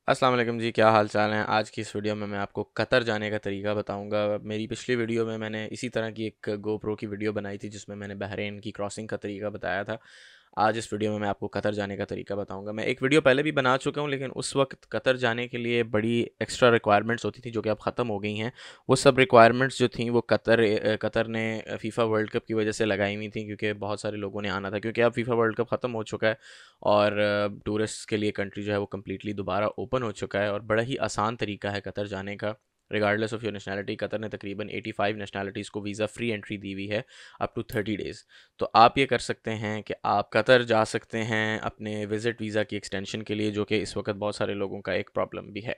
अस्सलाम वालेकुम जी, क्या हाल चाल हैं। आज की इस वीडियो में मैं आपको कतर जाने का तरीका बताऊंगा। मेरी पिछली वीडियो में मैंने इसी तरह की एक गोप्रो की वीडियो बनाई थी जिसमें मैंने बहरीन की क्रॉसिंग का तरीका बताया था। आज इस वीडियो में मैं आपको कतर जाने का तरीका बताऊंगा। मैं एक वीडियो पहले भी बना चुका हूं, लेकिन उस वक्त कतर जाने के लिए बड़ी एक्स्ट्रा रिक्वायरमेंट्स होती थी जो कि अब ख़त्म हो गई हैं। वो सब रिक्वायरमेंट्स जो थी वो कतर ने फ़ीफ़ा वर्ल्ड कप की वजह से लगाई हुई थी, क्योंकि बहुत सारे लोगों ने आना था, क्योंकि अब फ़ीफ़ा वर्ल्ड कप ख़त्म हो चुका है और टूरिस्ट के लिए कंट्री जो है वो कम्प्लीटली दोबारा ओपन हो चुका है और बड़ा ही आसान तरीका है कतर जाने का। Regardless of your nationality, Qatar ने तकरीबन 85 नेशनैलिटीज़ को वीज़ा फ्री एंट्री दी हुई है अप टू 30 डेज़। तो आप ये कर सकते हैं कि आप कतर जा सकते हैं अपने विज़िट वीज़ा की एक्सटेंशन के लिए, जो कि इस वक्त बहुत सारे लोगों का एक प्रॉब्लम भी है।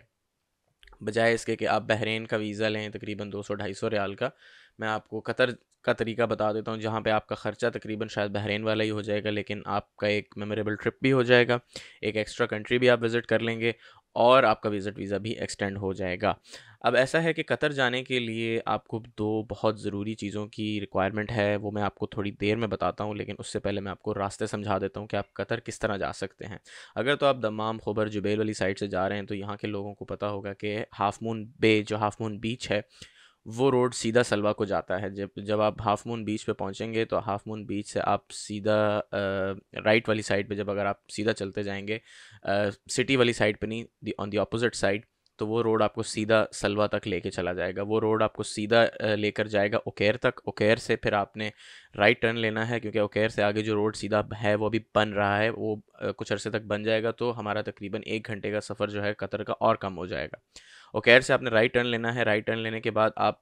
बजाय इसके कि आप बहरीन का वीज़ा लें तकरीबन 200-250 रियाल का, मैं आपको कतर का तरीका बता देता हूँ, जहाँ पे आपका ख़र्चा तकरीबन शायद बहरीन वाला ही हो जाएगा, लेकिन आपका एक मेमोरेबल ट्रिप भी हो जाएगा, एक एक्स्ट्रा कंट्री भी आप विज़िट कर लेंगे और आपका विज़िट वीज़ा भी एक्सटेंड हो जाएगा। अब ऐसा है कि कतर जाने के लिए आपको दो बहुत ज़रूरी चीज़ों की रिक्वायरमेंट है, वो मैं आपको थोड़ी देर में बताता हूँ, लेकिन उससे पहले मैं आपको रास्ते समझा देता हूँ कि आप कतर किस तरह जा सकते हैं। अगर तो आप दमाम, खुबर, जुबैल वाली साइड से जा रहे हैं तो यहाँ के लोगों को पता होगा कि हाफ मून बे, जो हाफ मून बीच है, वो रोड सीधा सलवा को जाता है। जब जब आप हाफ मून बीच पे पहुँचेंगे तो हाफ मून बीच से आप सीधा राइट वाली साइड पे, जब अगर आप सीधा चलते जाएंगे सिटी वाली साइड पे नहीं, ऑन दी अपोजिट साइड, तो वो रोड आपको सीधा सलवा तक लेके चला जाएगा। वो रोड आपको सीधा लेकर जाएगा ओकेर तक। ओकेर से फिर आपने राइट टर्न लेना है, क्योंकि ओकेर से आगे जो रोड सीधा है वो अभी बन रहा है, वो कुछ अरसे तक बन जाएगा, तो हमारा तकरीबन 1 घंटे का सफ़र जो है कतर का और कम हो जाएगा। ओकेर से आपने राइट टर्न लेना है। राइट टर्न लेने के बाद आप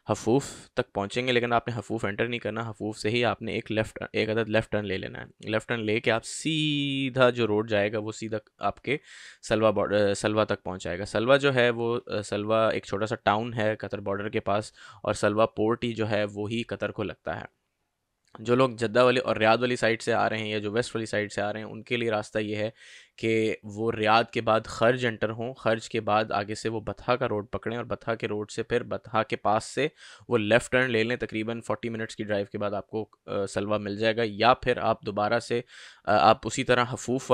हफूफ तक पहुंचेंगे, लेकिन आपने हफूफ एंटर नहीं करना। हफूफ से ही आपने एक अदद लेफ़्ट टर्न ले लेना है। लेफ़्ट टर्न लेके आप सीधा जो रोड जाएगा वो सीधा आपके सलवा तक पहुंचाएगा। सलवा जो है वो सलवा एक छोटा सा टाउन है कतर बॉर्डर के पास, और सलवा पोर्ट ही जो है वो ही कतर को लगता है। जो लोग जद्दा वाली और रियाद वाली साइड से आ रहे हैं या जो वेस्ट वाली साइड से आ रहे हैं, उनके लिए रास्ता ये है कि वो रियाद के बाद खर्ज एंटर हों। खर्ज के बाद आगे से वो बतहा का रोड पकड़ें और बतहा के रोड से फिर बतहा के पास से वो लेफ़्ट टर्न ले लें। तकरीबन 40 मिनट्स की ड्राइव के बाद आपको सलवा मिल जाएगा। या फिर आप दोबारा से आप उसी तरह हफूफ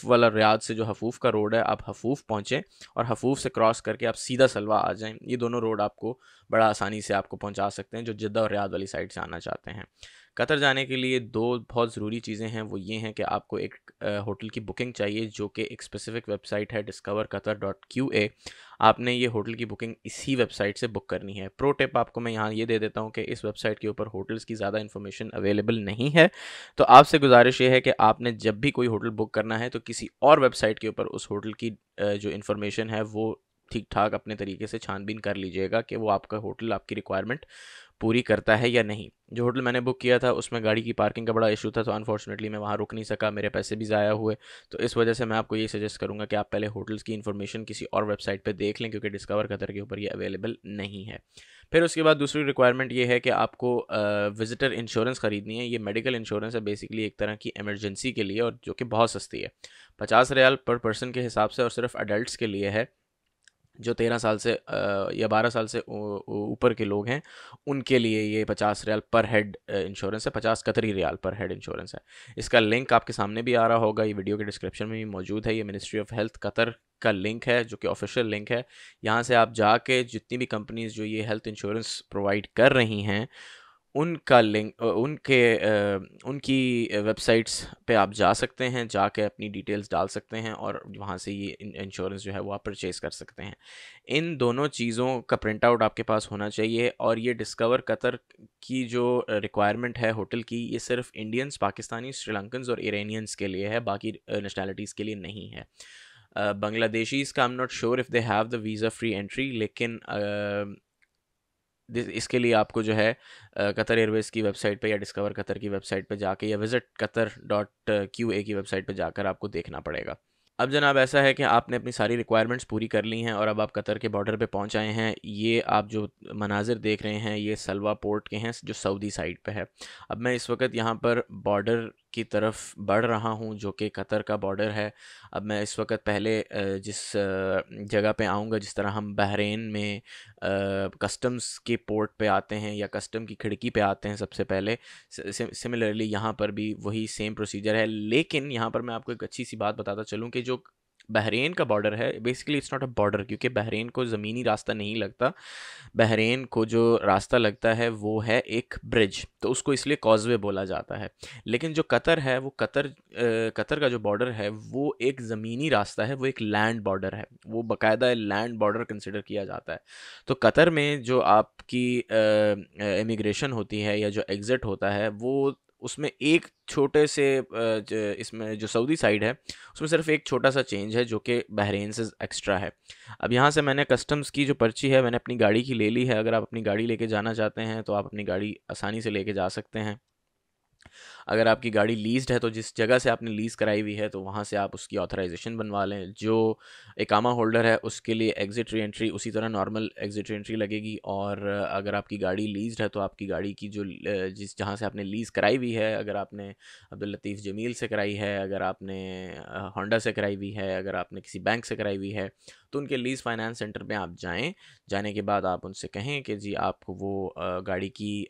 वाला रियाद से जो हफूफ का रोड है, आप हफूफ पहुँचें और हफूफ से क्रॉस करके आप सीधा सलवा आ जाएं। ये दोनों रोड आपको बड़ा आसानी से आपको पहुंचा सकते हैं जो जद्दा और रियाद वाली साइड से आना चाहते हैं। कतर जाने के लिए दो बहुत ज़रूरी चीज़ें हैं। वो ये हैं कि आपको एक होटल की बुकिंग चाहिए, जो कि एक स्पेसिफ़िक वेबसाइट है discoverqatar.qa। आपने ये होटल की बुकिंग इसी वेबसाइट से बुक करनी है। प्रो टिप आपको मैं यहाँ ये दे देता हूँ कि इस वेबसाइट के ऊपर होटल्स की ज़्यादा इन्फॉर्मेशन अवेलेबल नहीं है। तो आपसे गुजारिश ये है कि आपने जब भी कोई होटल बुक करना है तो किसी और वेबसाइट के ऊपर उस होटल की जो इन्फॉर्मेशन है वो ठीक ठाक अपने तरीके से छानबीन कर लीजिएगा कि वो आपका होटल आपकी रिक्वायरमेंट पूरी करता है या नहीं। जो होटल मैंने बुक किया था उसमें गाड़ी की पार्किंग का बड़ा इशू था, तो अनफॉर्चुनेटली मैं वहाँ रुक नहीं सका, मेरे पैसे भी ज़ाया हुए। तो इस वजह से मैं आपको ये सजेस्ट करूँगा कि आप पहले होटल्स की इन्फॉर्मेशन किसी और वेबसाइट पे देख लें, क्योंकि डिस्कवर कतर के ऊपर ये अवेलेबल नहीं है। फिर उसके बाद दूसरी रिक्वायरमेंट ये है कि आपको विजिटर इंश्योरेंस ख़रीदनी है। ये मेडिकल इंश्योरेंस है बेसिकली, एक तरह की इमरजेंसी के लिए, और जो कि बहुत सस्ती है। 50 रियाल पर पर्सन के हिसाब से, और सिर्फ अडल्ट के लिए है। जो 13 साल से या 12 साल से ऊपर के लोग हैं, उनके लिए ये 50 रियाल पर हेड इंश्योरेंस है। 50 कतरी रियाल पर हेड इंश्योरेंस है। इसका लिंक आपके सामने भी आ रहा होगा, ये वीडियो के डिस्क्रिप्शन में भी मौजूद है। ये मिनिस्ट्री ऑफ हेल्थ कतर का लिंक है, जो कि ऑफिशियल लिंक है। यहाँ से आप जाके जितनी भी कंपनीज जो ये हेल्थ इंश्योरेंस प्रोवाइड कर रही हैं, उनका लिंक उनकी वेबसाइट्स पे आप जा सकते हैं, जाके अपनी डिटेल्स डाल सकते हैं और वहाँ से ये इंश्योरेंस जो है वो आप परचेज़ कर सकते हैं। इन दोनों चीज़ों का प्रिंट आउट आपके पास होना चाहिए। और ये डिस्कवर कतर की जो रिक्वायरमेंट है होटल की, ये सिर्फ इंडियंस, पाकिस्तानी, श्रीलंकन्स और इरानियंस के लिए है, बाकी नेशनैलिटीज़ के लिए नहीं है। बांग्लादेशीज़ का I am not sure if they have the visa free entry, लेकिन इसके लिए आपको जो है कतर एयरवेज़ की वेबसाइट पे या डिस्कवर कतर की वेबसाइट पे जाके या visit Qatar dot Q A की वेबसाइट पे जाकर आपको देखना पड़ेगा। अब जनाब ऐसा है कि आपने अपनी सारी रिक्वायरमेंट्स पूरी कर ली हैं और अब आप कतर के बॉर्डर पे पहुंच आए हैं। ये आप जो मनाजिर देख रहे हैं ये सलवा पोर्ट के हैं, जो सऊदी साइड पे है। अब मैं इस वक्त यहाँ पर बॉर्डर की तरफ बढ़ रहा हूँ, जो कि कतर का बॉर्डर है। अब मैं इस वक्त पहले जिस जगह पे आऊँगा, जिस तरह हम बहरीन में कस्टम्स के पोर्ट पे आते हैं या कस्टम की खिड़की पे आते हैं सबसे पहले, सिमिलरली यहाँ पर भी वही सेम प्रोसीजर है। लेकिन यहाँ पर मैं आपको एक अच्छी सी बात बताता चलूँ कि जो बहरीन का बॉर्डर है, basically it's not a border, क्योंकि बहरीन को ज़मीनी रास्ता नहीं लगता। बहरीन को जो रास्ता लगता है वो है एक ब्रिज, तो उसको इसलिए कॉजवे बोला जाता है। लेकिन जो कतर है वो कतर का जो बॉर्डर है वो एक ज़मीनी रास्ता है, वो एक लैंड बॉर्डर है, वो बाकायदा लैंड बॉर्डर कंसिडर किया जाता है। तो कतर में जो आपकी इमिग्रेशन होती है या जो एग्ज़िट होता है वो उसमें एक छोटे से इसमें जो सऊदी साइड है उसमें सिर्फ एक छोटा सा चेंज है जो कि बहरीन से एक्स्ट्रा है। अब यहाँ से मैंने कस्टम्स की जो पर्ची है मैंने अपनी गाड़ी की ले ली है। अगर आप अपनी गाड़ी लेके जाना चाहते हैं तो आप अपनी गाड़ी आसानी से लेके जा सकते हैं। अगर आपकी गाड़ी लीज़्ड है तो जिस जगह से आपने लीज़ कराई हुई है तो वहाँ से आप उसकी ऑथराइजेशन बनवा लें। जो इकामा होल्डर है उसके लिए एग्ज़िट री एंट्री उसी तरह नॉर्मल एग्ज़िट री एंट्री लगेगी। और अगर आपकी गाड़ी लीज़्ड है तो आपकी गाड़ी की जो जिस जहाँ से आपने लीज़ कराई हुई है, अगर आपने अब्दुल लतीफ़ जमील से कराई है, अगर आपने होंडा से कराई हुई है, अगर आपने किसी बैंक से कराई हुई है, तो उनके लीज़ फाइनेंस सेंटर में आप जाएँ। जाने के बाद आप उनसे कहें कि जी आपको वो गाड़ी की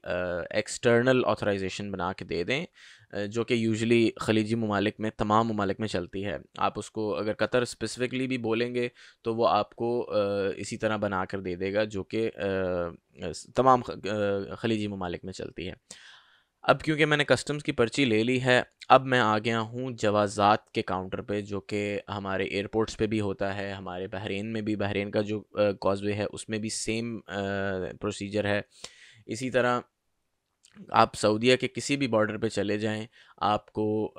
एक्सटर्नल ऑथराइजेशन बना के दे दें, जो कि यूजुअली ख़लीजी ममालिक में तमाम ममालिक में चलती है। आप उसको अगर कतर स्पेसिफ़िकली भी बोलेंगे तो वो आपको इसी तरह बना कर दे देगा जो कि तमाम ख़लीजी ममालिक में चलती है। अब क्योंकि मैंने कस्टम्स की पर्ची ले ली है, अब मैं आ गया हूँ जवाज़ात के काउंटर पे, जो कि हमारे एयरपोर्ट्स पे भी होता है, हमारे बहरीन में भी, बहरीन का जो कॉज़वे है उसमें भी सेम प्रोसीजर है। इसी तरह आप सऊदीया के किसी भी बॉर्डर पे चले जाएं, आपको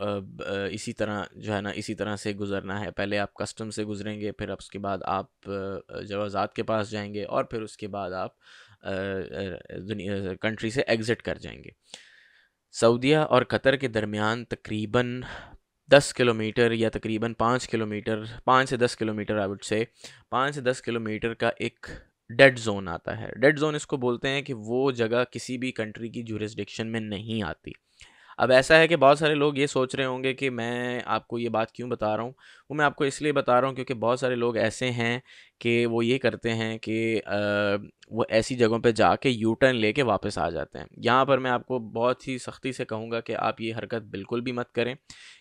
इसी तरह जो है ना इसी तरह से गुज़रना है। पहले आप कस्टम से गुज़रेंगे, फिर अब उसके बाद आप जवाज़ात के पास जाएंगे और फिर उसके बाद आप दुनिया कंट्री से एग्ज़िट कर जाएंगे। सऊदीया और कतर के दरमियान तकरीबन 10 किलोमीटर या तकरीबन 5 किलोमीटर, 5 से 10 किलोमीटर आई वुड से 5 से 10 किलोमीटर का एक डेड जोन आता है। डेड जोन इसको बोलते हैं कि वो जगह किसी भी कंट्री की जुरिस्डिक्शन में नहीं आती। अब ऐसा है कि बहुत सारे लोग ये सोच रहे होंगे कि मैं आपको ये बात क्यों बता रहा हूँ। वो मैं आपको इसलिए बता रहा हूँ क्योंकि बहुत सारे लोग ऐसे हैं कि वो ये करते हैं कि वो ऐसी जगहों पे जाके यू टर्न लेके वापस आ जाते हैं। यहाँ पर मैं आपको बहुत ही सख्ती से कहूँगा कि आप ये हरकत बिल्कुल भी मत करें,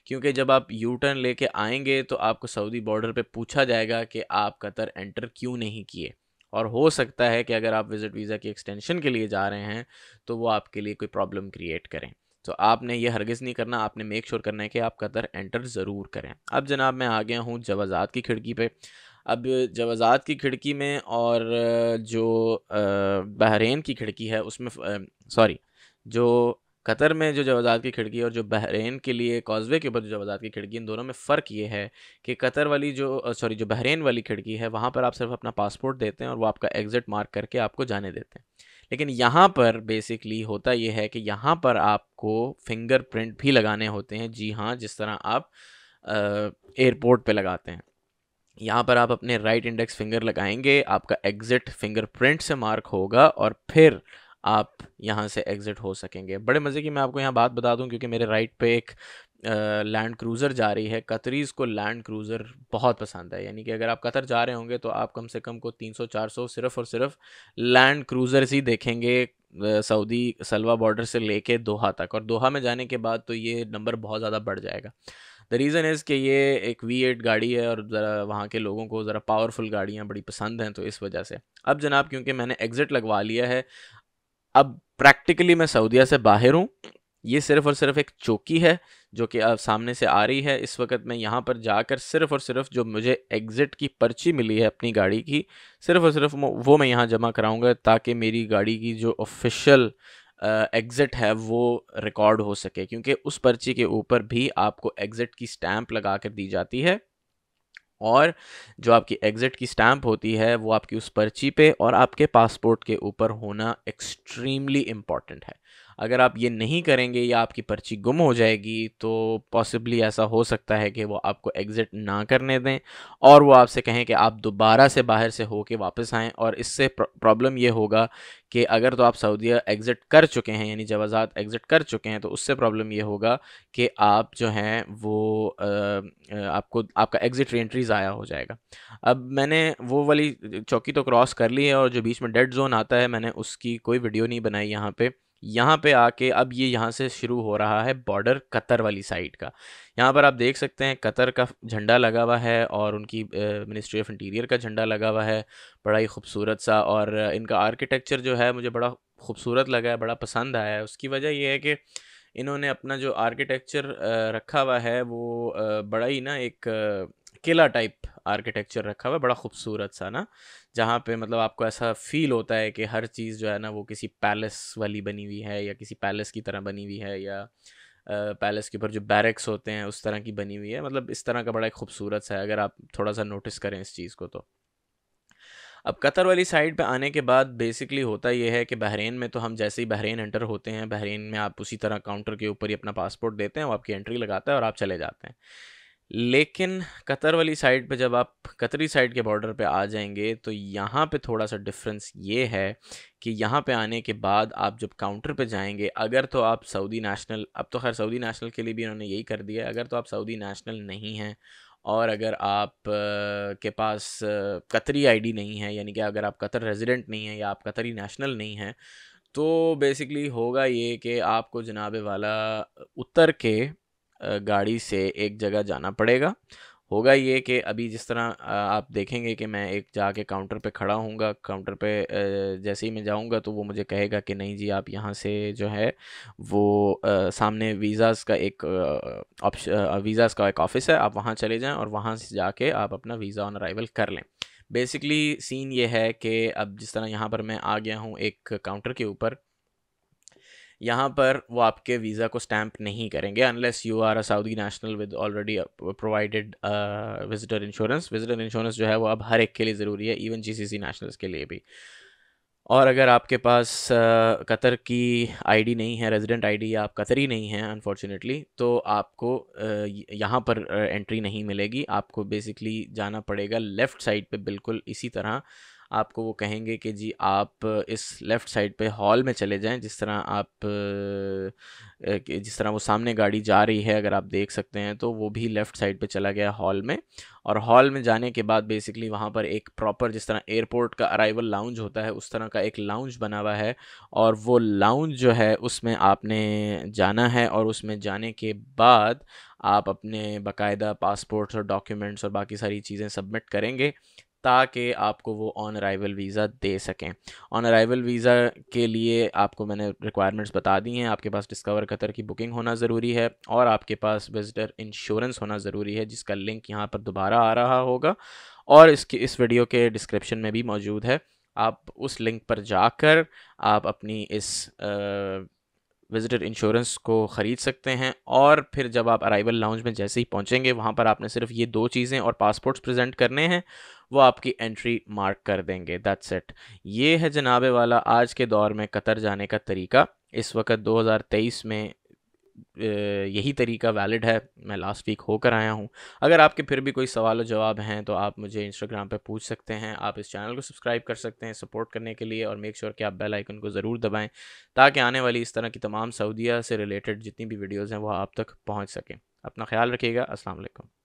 क्योंकि जब आप यू टर्न लेके आएंगे तो आपको सऊदी बॉर्डर पे पूछा जाएगा कि आप कतर एंटर क्यों नहीं किए। और हो सकता है कि अगर आप विज़िट वीज़ा की एक्सटेंशन के लिए जा रहे हैं तो वो आपके लिए कोई प्रॉब्लम क्रिएट करें। तो आपने ये हरगिज़ नहीं करना, आपने मेक श्योर करना है कि आप कतर एंटर ज़रूर करें। अब जनाब मैं आ गया हूँ जवाज़ात की खिड़की पे। अब जवाज़ात की खिड़की में और जो बहरीन की खिड़की है उसमें सॉरी, जो कतर में जो जवाज़ात की खिड़की है और जो बहरीन के लिए कॉज़वे के ऊपर जो जवाज़ात की खिड़की है, इन दोनों में फ़र्क ये है कि कतर वाली जो सॉरी जो बहरीन वाली खिड़की है वहाँ पर आप सिर्फ अपना पासपोर्ट देते हैं और वो आपका एग्ज़िट मार्क करके आपको जाने देते हैं। लेकिन यहाँ पर बेसिकली होता ये है कि यहाँ पर आपको फिंगरप्रिंट भी लगाने होते हैं। जी हाँ, जिस तरह आप एयरपोर्ट पे लगाते हैं। यहाँ पर आप अपने राइट इंडेक्स फिंगर लगाएंगे, आपका एग्ज़िट फिंगरप्रिंट से मार्क होगा और फिर आप यहाँ से एग्ज़िट हो सकेंगे। बड़े मज़े की मैं आपको यहाँ बात बता दूँ, क्योंकि मेरे राइट पे एक लैंड क्रूज़र जा रही है। कतरीज़ को लैंड क्रूज़र बहुत पसंद है, यानी कि अगर आप कतर जा रहे होंगे तो आप कम से कम को 300-400 सिर्फ़ और सिर्फ लैंड क्रूज़र्स ही देखेंगे, सऊदी सलवा बॉर्डर से लेके दोहा तक। और दोहा में जाने के बाद तो ये नंबर बहुत ज़्यादा बढ़ जाएगा। द रीज़न इज़ कि ये एक V8 गाड़ी है और ज़रा वहाँ के लोगों को ज़रा पावरफुल गाड़ियाँ बड़ी पसंद हैं, तो इस वजह से। अब जनाब क्योंकि मैंने एग्ज़िट लगवा लिया है, अब प्रैक्टिकली मैं सऊदीया से बाहर हूँ। ये सिर्फ़ और सिर्फ एक चौकी है जो कि सामने से आ रही है। इस वक़्त मैं यहाँ पर जाकर सिर्फ़ और सिर्फ जो मुझे एग्ज़िट की पर्ची मिली है अपनी गाड़ी की, सिर्फ़ और सिर्फ वो मैं यहाँ जमा कराऊँगा, ताकि मेरी गाड़ी की जो ऑफ़िशियल एग्ज़िट है वो रिकॉर्ड हो सके, क्योंकि उस पर्ची के ऊपर भी आपको एग्ज़िट की स्टैंप लगा कर दी जाती है। और जो आपकी एग्ज़िट की स्टैंप होती है वो आपकी उस पर्ची पे और आपके पासपोर्ट के ऊपर होना एक्सट्रीमली इम्पॉर्टेंट है। अगर आप ये नहीं करेंगे या आपकी पर्ची गुम हो जाएगी तो पॉसिबली ऐसा हो सकता है कि वो आपको एग्ज़िट ना करने दें और वो आपसे कहें कि आप दोबारा से बाहर से होके वापस आएँ। और इससे प्रॉब्लम ये होगा कि अगर तो आप सऊदीया एग्ज़िट कर चुके हैं, यानी जवाज़ात एग्ज़िट कर चुके हैं, तो उससे प्रॉब्लम ये होगा कि आप जो हैं वो आपको आपका एग्ज़िट री-एंट्री ज़ाया हो जाएगा। अब मैंने वो वाली चौकी तो क्रॉस कर ली है और जो बीच में डेड ज़ोन आता है मैंने उसकी कोई वीडियो नहीं बनाई यहाँ पे, यहाँ पे आके अब ये यहाँ से शुरू हो रहा है बॉर्डर कतर वाली साइड का। यहाँ पर आप देख सकते हैं कतर का झंडा लगा हुआ है और उनकी मिनिस्ट्री ऑफ इंटीरियर का झंडा लगा हुआ है, बड़ा ही खूबसूरत सा। और इनका आर्किटेक्चर जो है मुझे बड़ा खूबसूरत लगा है, बड़ा पसंद आया है। उसकी वजह ये है कि इन्होंने अपना जो आर्किटेक्चर रखा हुआ है वो बड़ा ही ना एक किला टाइप आर्किटेक्चर रखा हुआ है, बड़ा खूबसूरत सा ना, जहाँ पे मतलब आपको ऐसा फील होता है कि हर चीज़ जो है ना वो किसी पैलेस वाली बनी हुई है या किसी पैलेस की तरह बनी हुई है, या पैलेस के ऊपर जो बैरक्स होते हैं उस तरह की बनी हुई है। मतलब इस तरह का बड़ा एक खूबसूरत सा है, अगर आप थोड़ा सा नोटिस करें इस चीज़ को तो। अब कतर वाली साइड पे आने के बाद बेसिकली होता ये है कि बहरीन में तो हम जैसे ही बहरीन एंटर होते हैं, बहरीन में आप उसी तरह काउंटर के ऊपर ही अपना पासपोर्ट देते हैं, वो आपकी एंट्री लगाता है और आप चले जाते हैं। लेकिन कतर वाली साइड पे जब आप कतरी साइड के बॉर्डर पे आ जाएंगे तो यहाँ पे थोड़ा सा डिफरेंस ये है कि यहाँ पे आने के बाद आप जब काउंटर पे जाएंगे, अगर तो आप सऊदी नेशनल, अब तो खैर सऊदी नेशनल के लिए भी उन्होंने यही कर दिया है, अगर तो आप सऊदी नेशनल नहीं हैं और अगर आप के पास कतरी आईडी नहीं है, यानी कि अगर आप कतर रेजिडेंट नहीं हैं या आप कतरी नेशनल नहीं हैं, तो बेसिकली होगा ये कि आपको जनाबे वाला उतर के गाड़ी से एक जगह जाना पड़ेगा। होगा ये कि अभी जिस तरह आप देखेंगे कि मैं एक जाके काउंटर पे खड़ा हूँगा, काउंटर पे जैसे ही मैं जाऊँगा तो वो मुझे कहेगा कि नहीं जी आप यहाँ से जो है वो सामने वीज़ाज़ का एक वीज़ाज़ का एक ऑफ़िस है, आप वहाँ चले जाएं और वहाँ से जाके आप अपना वीज़ा ऑन अराइवल कर लें। बेसिकली सीन ये है कि अब जिस तरह यहाँ पर मैं आ गया हूँ एक काउंटर के ऊपर, यहाँ पर वो आपके वीज़ा को स्टैंप नहीं करेंगे unless you are a Saudi national with already provided visitor insurance. Visitor insurance जो है वो अब हर एक के लिए ज़रूरी है, इवन जीसीसी नेशनल्स के लिए भी। और अगर आपके पास कतर की आईडी नहीं है, रेजिडेंट आईडी, या आप कतरी नहीं हैं अनफॉर्चुनेटली, तो आपको यहाँ पर एंट्री नहीं मिलेगी। आपको बेसिकली जाना पड़ेगा लेफ़्ट साइड पे, बिल्कुल इसी तरह आपको वो कहेंगे कि जी आप इस लेफ़्ट साइड पे हॉल में चले जाएं। जिस तरह आप जिस तरह वो सामने गाड़ी जा रही है अगर आप देख सकते हैं, तो वो भी लेफ़्ट साइड पे चला गया हॉल में। और हॉल में जाने के बाद बेसिकली वहाँ पर एक प्रॉपर, जिस तरह एयरपोर्ट का अराइवल लाउंज होता है उस तरह का एक लाउंज बना हुआ है, और वो लाउंज जो है उसमें आपने जाना है। और उसमें जाने के बाद आप अपने बाकायदा पासपोर्ट्स और डॉक्यूमेंट्स और बाकी सारी चीज़ें सबमिट करेंगे ताकि आपको वो ऑन अराइवल वीज़ा दे सकें। ऑन अराइवल वीज़ा के लिए आपको मैंने रिक्वायरमेंट्स बता दी हैं। आपके पास डिस्कवर कतर की बुकिंग होना ज़रूरी है और आपके पास विजिटर इंश्योरेंस होना ज़रूरी है, जिसका लिंक यहाँ पर दोबारा आ रहा होगा और इस वीडियो के डिस्क्रिप्शन में भी मौजूद है। आप उस लिंक पर जाकर आप अपनी इस विजिटर इंश्योरेंस को ख़रीद सकते हैं। और फिर जब आप अराइवल लाउंज में जैसे ही पहुंचेंगे, वहां पर आपने सिर्फ ये दो चीज़ें और पासपोर्ट्स प्रेजेंट करने हैं, वो आपकी एंट्री मार्क कर देंगे। That's it. ये है जनाबे वाला आज के दौर में कतर जाने का तरीका। इस वक्त 2023 में यही तरीका वैलिड है। मैं लास्ट वीक होकर आया हूँ। अगर आपके फिर भी कोई सवाल जवाब हैं तो आप मुझे इंस्टाग्राम पे पूछ सकते हैं। आप इस चैनल को सब्सक्राइब कर सकते हैं सपोर्ट करने के लिए, और मेक श्योर कि आप बेल आइकन को ज़रूर दबाएं ताकि आने वाली इस तरह की तमाम सऊदीया से रिलेटेड जितनी भी वीडियोज़ हैं वो आप तक पहुँच सकें। अपना ख्याल रखिएगा। अस्सलाम वालेकुम।